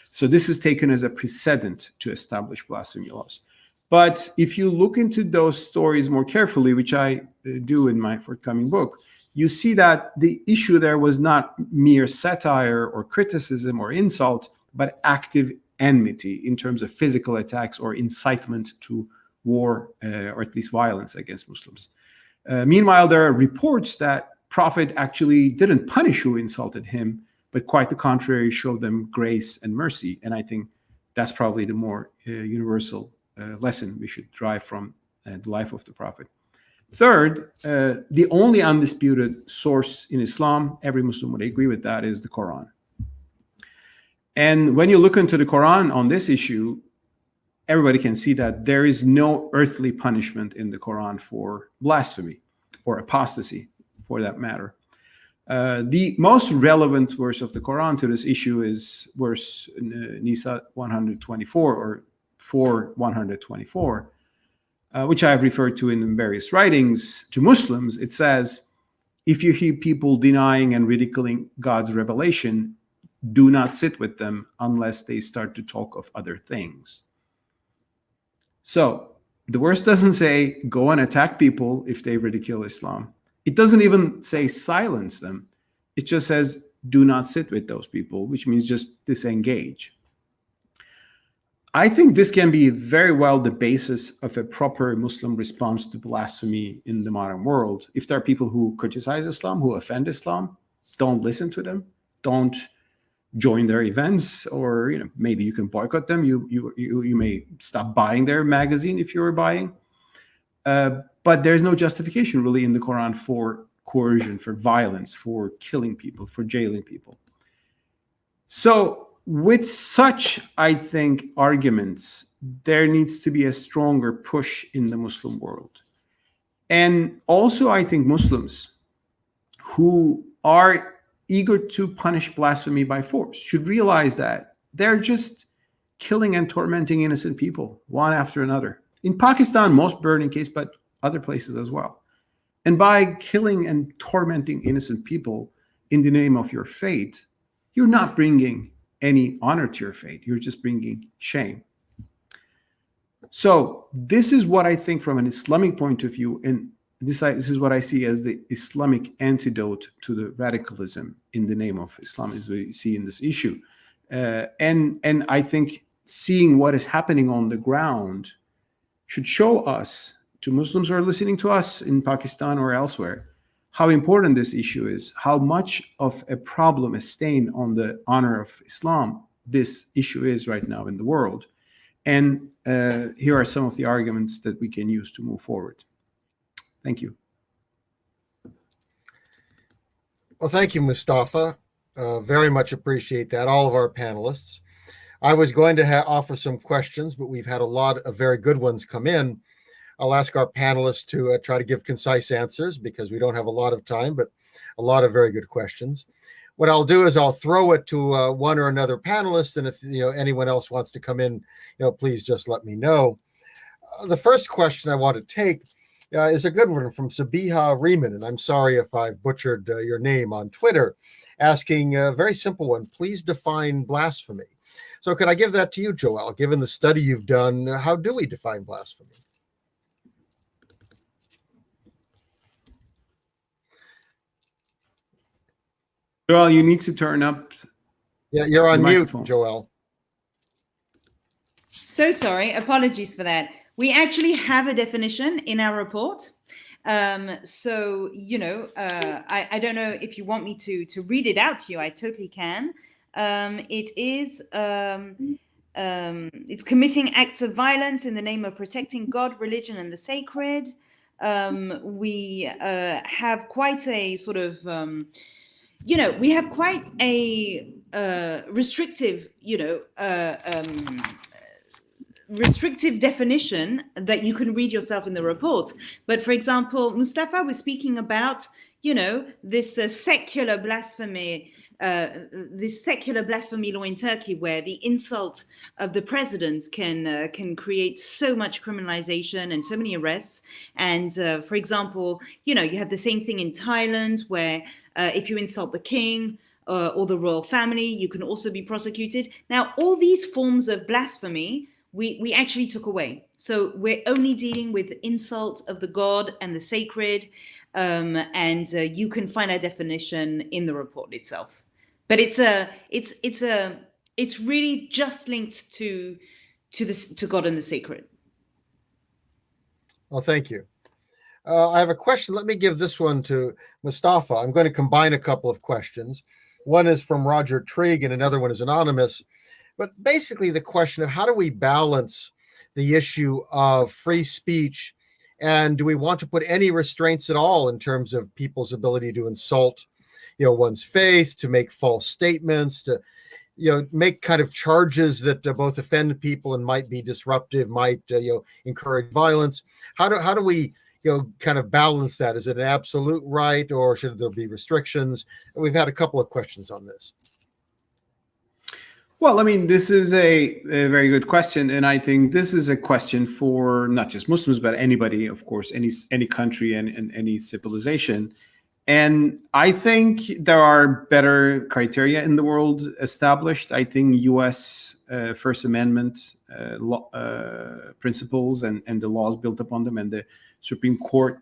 So this is taken as a precedent to establish blasphemy laws. But if you look into those stories more carefully, which I do in my forthcoming book, you see that the issue there was not mere satire or criticism or insult, but active enmity in terms of physical attacks or incitement to war or at least violence against Muslims. Meanwhile, there are reports that Prophet actually didn't punish who insulted him, but quite the contrary, showed them grace and mercy. And I think that's probably the more universal lesson we should derive from the life of the Prophet. Third, the only undisputed source in Islam, every Muslim would agree with that, is the Quran. And when you look into the Quran on this issue, everybody can see that there is no earthly punishment in the Quran for blasphemy or apostasy, for that matter. The most relevant verse of the Quran to this issue is verse Nisa 124 or 4:124, which I have referred to in various writings to Muslims. It says, if you hear people denying and ridiculing God's revelation, do not sit with them unless they start to talk of other things. So the verse doesn't say go and attack people if they ridicule Islam. It doesn't even say silence them. It just says do not sit with those people, which means just disengage. I think this can be very well the basis of a proper Muslim response to blasphemy in the modern world. If there are people who criticize Islam, who offend Islam, don't listen to them. Don't join their events, or maybe you can boycott them. You may stop buying their magazine if you were buying. But there's no justification really in the Quran for coercion, for violence, for killing people, for jailing people. So with such, I think, arguments, there needs to be a stronger push in the Muslim world. And also, I think Muslims who are eager to punish blasphemy by force should realize that they're just killing and tormenting innocent people, one after another. In Pakistan, most burning case, but other places as well. And by killing and tormenting innocent people in the name of your faith, you're not bringing any honor to your faith. You're just bringing shame. So this is what I think from an Islamic point of view, and this is what I see as the Islamic antidote to the radicalism in the name of Islam, as we see in this issue. And I think seeing what is happening on the ground should show us, to Muslims who are listening to us in Pakistan or elsewhere, how important this issue is, how much of a problem, a stain on the honor of Islam this issue is right now in the world. And here are some of the arguments that we can use to move forward. Thank you. Well, thank you, Mustafa. Very much appreciate that, all of our panelists. I was going to offer some questions, but we've had a lot of very good ones come in. I'll ask our panelists to try to give concise answers because we don't have a lot of time, but a lot of very good questions. What I'll do is I'll throw it to one or another panelist, and if anyone else wants to come in, please just let me know. The first question I want to take is a good one from Sabiha Riemann, and I'm sorry if I've butchered your name on Twitter, asking a very simple one. Please define blasphemy. So could I give that to you, Joelle? Given the study you've done, how do we define blasphemy? Joelle, you need to turn up. Yeah, you're on the mute, microphone. Joelle. So sorry, apologies for that. We actually have a definition in our report. So, you know, I don't know if you want me to read it out to you. I totally can. It's committing acts of violence in the name of protecting God, religion, and the sacred. We have quite a sort of, you know, we have quite a restrictive, you know, restrictive definition that you can read yourself in the report. But for example, Mustafa was speaking about, you know, this secular blasphemy law in Turkey, where the insult of the president can create so much criminalization and so many arrests. And for example, you know, you have the same thing in Thailand, where if you insult the king or the royal family, you can also be prosecuted. Now, all these forms of blasphemy, we actually took away. So we're only dealing with insult of the God and the sacred, and you can find our definition in the report itself. But it's really just linked to God and the sacred. Well, thank you. I have a question. Let me give this one to Mustafa. I'm going to combine a couple of questions. One is from Roger Trigg and another one is anonymous. But basically the question of how do we balance the issue of free speech, and do we want to put any restraints at all in terms of people's ability to insult, you know, one's faith, to make false statements, to, you know, make kind of charges that both offend people and might be disruptive, might, you know, encourage violence. How do we, you know, kind of balance that? Is it an absolute right, or should there be restrictions? And we've had a couple of questions on this. Well, I mean, this is a very good question, and I think this is a question for not just Muslims, but anybody, of course, any country and any civilization. And I think there are better criteria in the world established. I think U.S. First Amendment principles and the laws built upon them, and the Supreme Court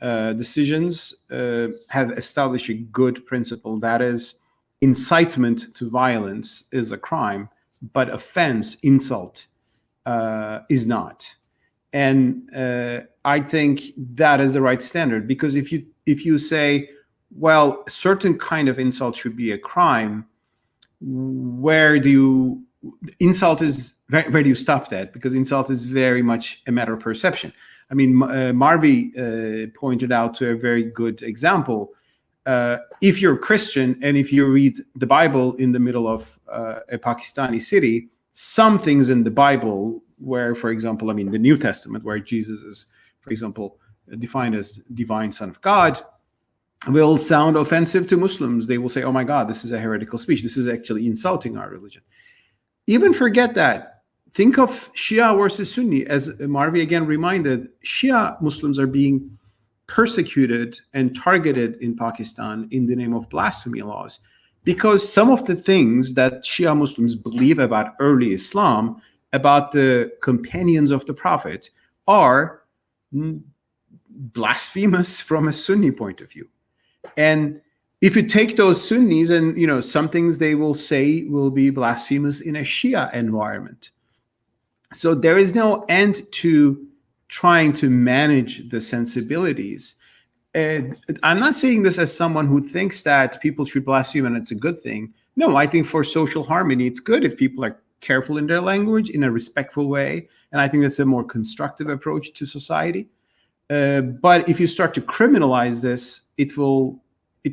decisions have established a good principle, that is, incitement to violence is a crime, but offense, insult, is not. And I think that is the right standard, because if you say, well, a certain kind of insult should be a crime, where do you stop that? Because insult is very much a matter of perception. I mean, Marvi pointed out to a very good example. If you're a Christian and if you read the Bible in the middle of a Pakistani city, some things in the Bible where, for example, I mean, the New Testament, where Jesus is, for example, defined as divine Son of God, will sound offensive to Muslims. They will say, oh my God, this is a heretical speech. This is actually insulting our religion. Even forget that. Think of Shia versus Sunni. As Marvi again reminded, Shia Muslims are being persecuted and targeted in Pakistan in the name of blasphemy laws, because some of the things that Shia Muslims believe about early Islam, about the companions of the Prophet, are blasphemous from a Sunni point of view. And if you take those Sunnis, and you know, some things they will say will be blasphemous in a Shia environment. So there is no end to trying to manage the sensibilities. And I'm not saying this as someone who thinks that people should blaspheme and it's a good thing. No, I think for social harmony, it's good if people are careful in their language in a respectful way. And I think that's a more constructive approach to society. But if you start to criminalize this, it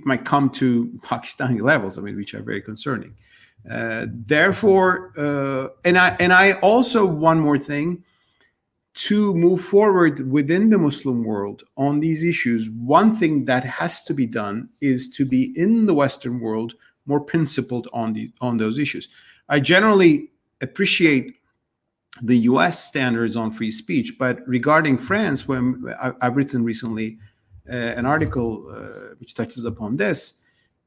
might come to Pakistani levels, I mean, which are very concerning. Therefore, and I also, one more thing, to move forward within the Muslim world on these issues, one thing that has to be done is to be in the Western world more principled on those issues. I generally appreciate the US standards on free speech, but regarding France, when I've written recently an article which touches upon this,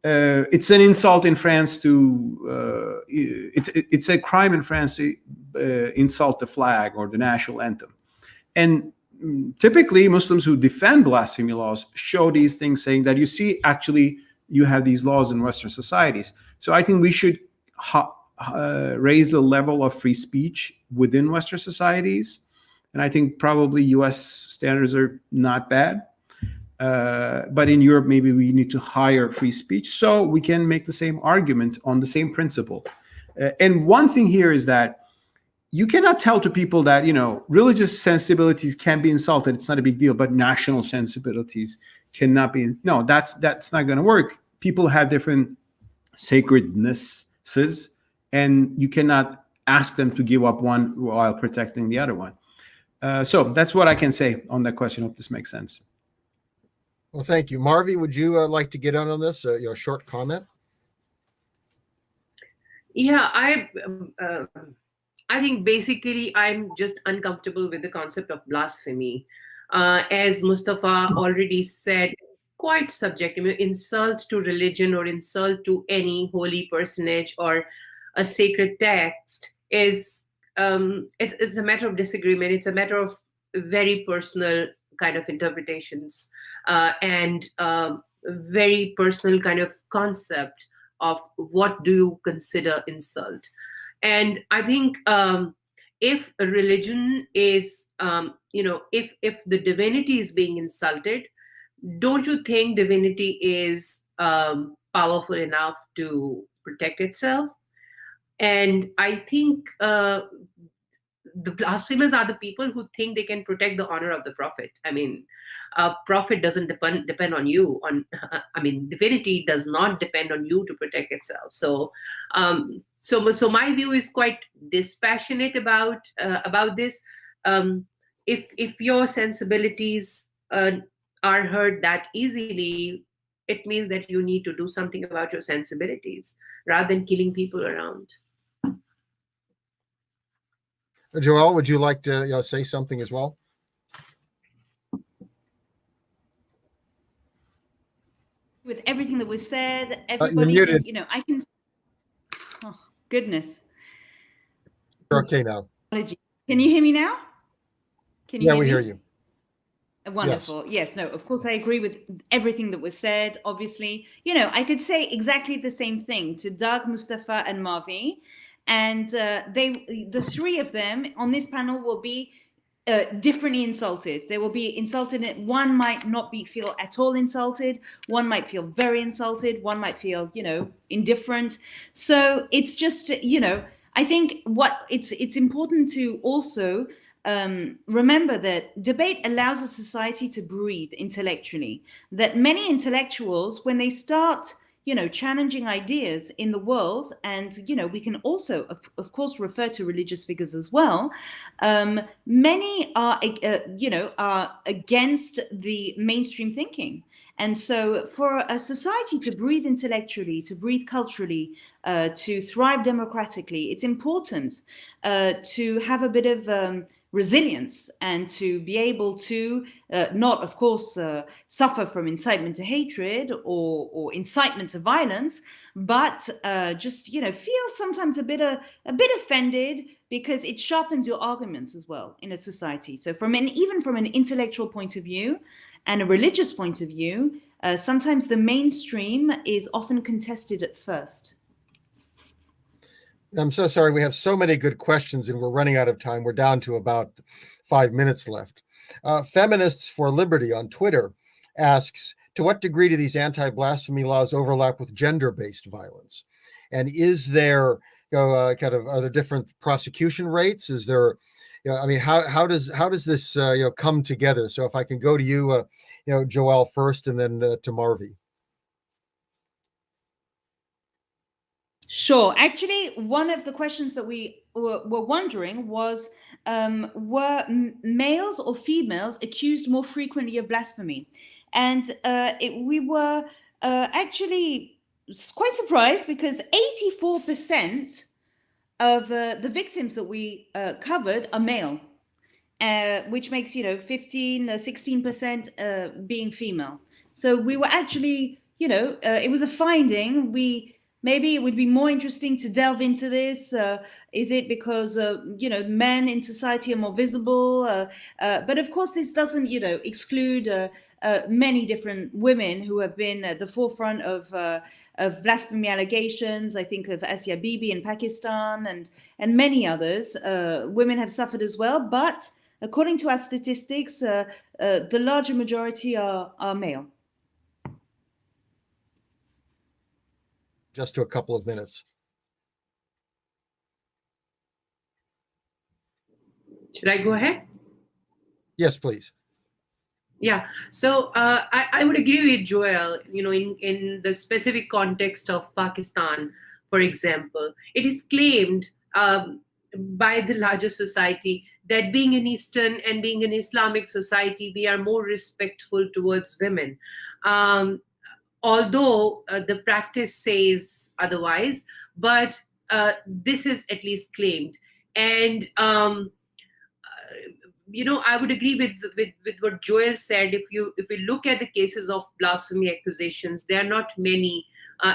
it's an insult in France to it's a crime in France to insult the flag or the national anthem. And typically Muslims who defend blasphemy laws show these things, saying that you see, actually you have these laws in Western societies. So I think we should raise the level of free speech within Western societies. And I think probably US standards are not bad. But in Europe, maybe we need to higher free speech so we can make the same argument on the same principle. And one thing here is that you cannot tell to people that, religious sensibilities can be insulted. It's not a big deal, but national sensibilities cannot be. No, that's not going to work. People have different sacrednesses, and you cannot ask them to give up one while protecting the other one. So that's what I can say on that question. Hope this makes sense. Well, thank you. Marvi, would you like to get on this? Your short comment? Yeah, I think basically I'm just uncomfortable with the concept of blasphemy. As Mustafa already said, it's quite subjective. Insult to religion or insult to any holy personage or a sacred text is it's a matter of disagreement. It's a matter of very personal kind of interpretations and very personal kind of concept of what do you consider insult. And I think if a religion is, if the divinity is being insulted, don't you think divinity is powerful enough to protect itself? And I think the blasphemers are the people who think they can protect the honor of the prophet. I mean, a prophet doesn't depend on you. Divinity does not depend on you to protect itself. So, so my view is quite dispassionate about this. If your sensibilities are hurt that easily, it means that you need to do something about your sensibilities rather than killing people around. Joelle, would you like to say something as well? With everything that was said, You're everybody, muted. I can. Oh goodness. You're okay now. Can you hear me now? Can you Yeah, hear we me? hear you. Wonderful. Yes, no, of course I agree with everything that was said. Obviously, I could say exactly the same thing to Doug, Mustafa, and Marvi, and the three of them on this panel will be differently insulted. They will be insulted. One might not feel at all insulted. One might feel very insulted. One might feel, indifferent. So it's just, I think it's important to also remember that debate allows a society to breathe intellectually. That many intellectuals, when they start challenging ideas in the world, and we can also of course refer to religious figures as well, many are are against the mainstream thinking. And so for a society to breathe intellectually, to breathe culturally, to thrive democratically, it's important to have a bit of resilience and to be able to not, of course, suffer from incitement to hatred or incitement to violence, but just feel sometimes a bit offended, because it sharpens your arguments as well in a society. So even from an intellectual point of view and a religious point of view, sometimes the mainstream is often contested at first. I'm so sorry. We have so many good questions and we're running out of time. We're down to about 5 minutes left. Feminists for Liberty on Twitter asks, to what degree do these anti-blasphemy laws overlap with gender-based violence? And is there, are there different prosecution rates? Is there, how does this, come together? So if I can go to you, Joelle first, and then to Marvi. Sure. Actually, one of the questions that we were wondering was, were males or females accused more frequently of blasphemy? And we were actually quite surprised, because 84% of the victims that we covered are male, which makes 16% being female. So we were actually it was a finding. Maybe it would be more interesting to delve into this. Is it because men in society are more visible? But of course, this doesn't exclude many different women who have been at the forefront of blasphemy allegations. I think of Asia Bibi in Pakistan and many others. Women have suffered as well, but according to our statistics, the larger majority are male. Just to a couple of minutes. Should I go ahead? Yes, please. Yeah, so I would agree with Joelle. In the specific context of Pakistan, for example, it is claimed by the larger society that being an Eastern and being an Islamic society, we are more respectful towards women. Although the practice says otherwise, but this is at least claimed. And I would agree with what Joelle said. If we look at the cases of blasphemy accusations, there are not many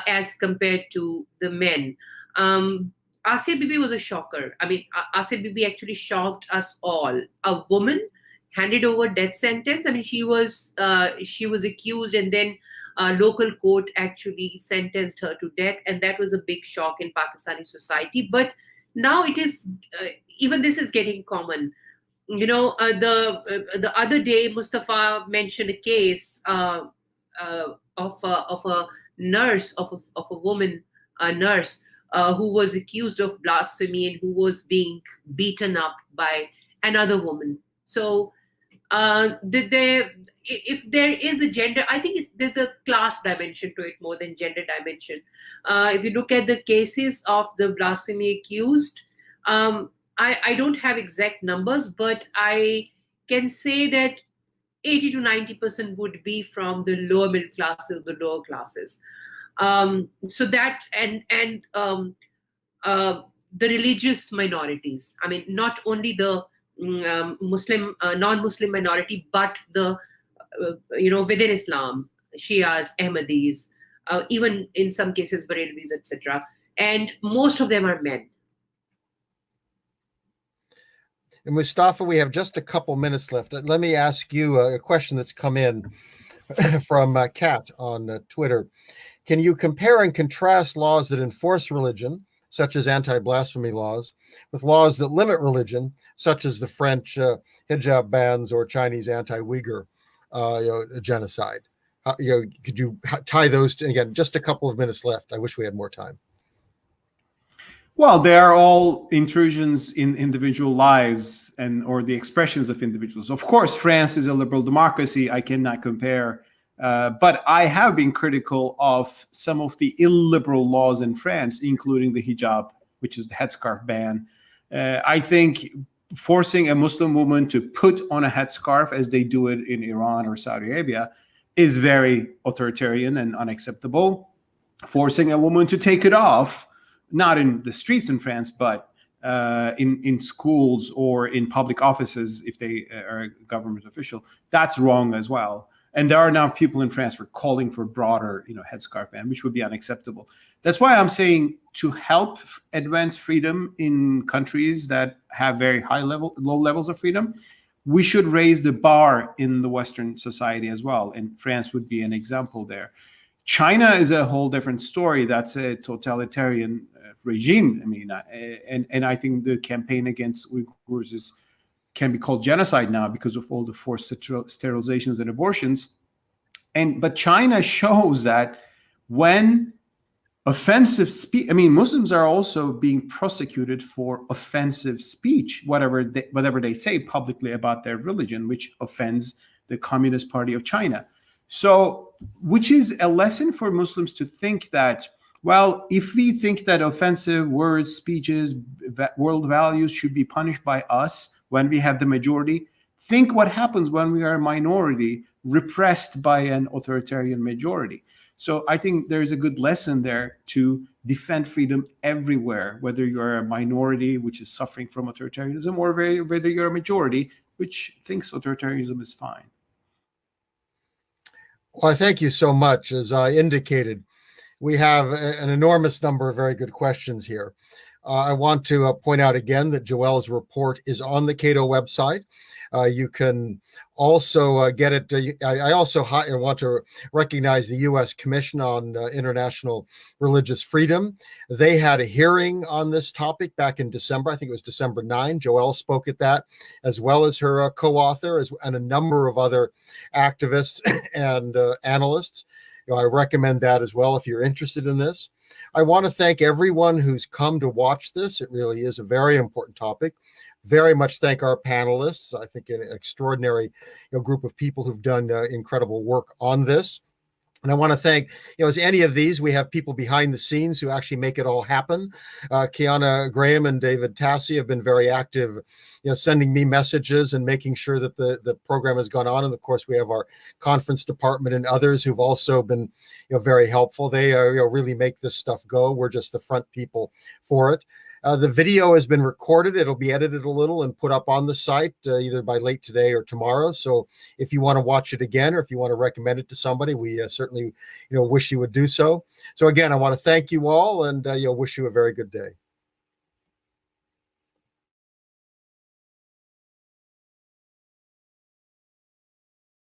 as compared to the men. Asia Bibi was a shocker. I mean, Asia Bibi actually shocked us all. A woman handed over death sentence. I mean, she was accused, and then local court actually sentenced her to death, and that was a big shock in Pakistani society. But now it is even this is getting common. The other day, Mustafa mentioned a case of a nurse, of a woman, a nurse who was accused of blasphemy and who was being beaten up by another woman. So if there is a gender, I think there's a class dimension to it more than gender dimension. If you look at the cases of the blasphemy accused, I don't have exact numbers, but I can say that 80 to 90% would be from the lower middle classes, the lower classes. So that and the religious minorities. I mean, not only the Muslim, non-Muslim minority, but the within Islam, Shias, Ahmadis, even in some cases Barelvis, etc. And most of them are men. And Mustafa, we have just a couple minutes left. Let me ask you a question that's come in from Kat on Twitter. Can you compare and contrast laws that enforce religion, such as anti-blasphemy laws, with laws that limit religion, such as the French hijab bans or Chinese anti-Uyghur genocide? Could you tie those to, again, just a couple of minutes left. I wish we had more time. Well, they are all intrusions in individual lives or the expressions of individuals. Of course, France is a liberal democracy. I cannot compare. But I have been critical of some of the illiberal laws in France, including the hijab, which is the headscarf ban. I think forcing a Muslim woman to put on a headscarf, as they do it in Iran or Saudi Arabia, is very authoritarian and unacceptable. Forcing a woman to take it off, not in the streets in France, but in schools or in public offices, if they are a government official, that's wrong as well. And there are now people in France for calling for broader, headscarf ban, which would be unacceptable. That's why I'm saying to help advance freedom in countries that have very low levels of freedom, we should raise the bar in the Western society as well. And France would be an example there. China is a whole different story. That's a totalitarian regime. I mean, and I think the campaign against Uyghurs can be called genocide now because of all the forced sterilizations and abortions. But China shows that when offensive speech, I mean, Muslims are also being prosecuted for offensive speech, whatever they say publicly about their religion, which offends the Communist Party of China. So, which is a lesson for Muslims to think that, well, if we think that offensive words, speeches, world values should be punished by us when we have the majority, think what happens when we are a minority repressed by an authoritarian majority. So I think there's a good lesson there to defend freedom everywhere, whether you're a minority which is suffering from authoritarianism or whether you're a majority which thinks authoritarianism is fine. Well, I thank you so much. As I indicated, we have an enormous number of very good questions here. I want to point out again that Joelle's report is on the Cato website. You can also get it. I also want to recognize the U.S. Commission on International Religious Freedom. They had a hearing on this topic back in December. I think it was December 9. Joelle spoke at that, as well as her co-author and a number of other activists and analysts. I recommend that as well if you're interested in this. I want to thank everyone who's come to watch this. It really is a very important topic. Very much thank our panelists. I think an extraordinary group of people who've done incredible work on this. And I want to thank, as any of these, we have people behind the scenes who actually make it all happen. Kiana Graham and David Tassi have been very active, sending me messages and making sure that the program has gone on. And of course, we have our conference department and others who've also been, very helpful. They really make this stuff go. We're just the front people for it. The video has been recorded. It'll be edited a little and put up on the site either by late today or tomorrow. So if you want to watch it again, or if you want to recommend it to somebody, we certainly, wish you would do so. So again, I want to thank you all and wish you a very good day.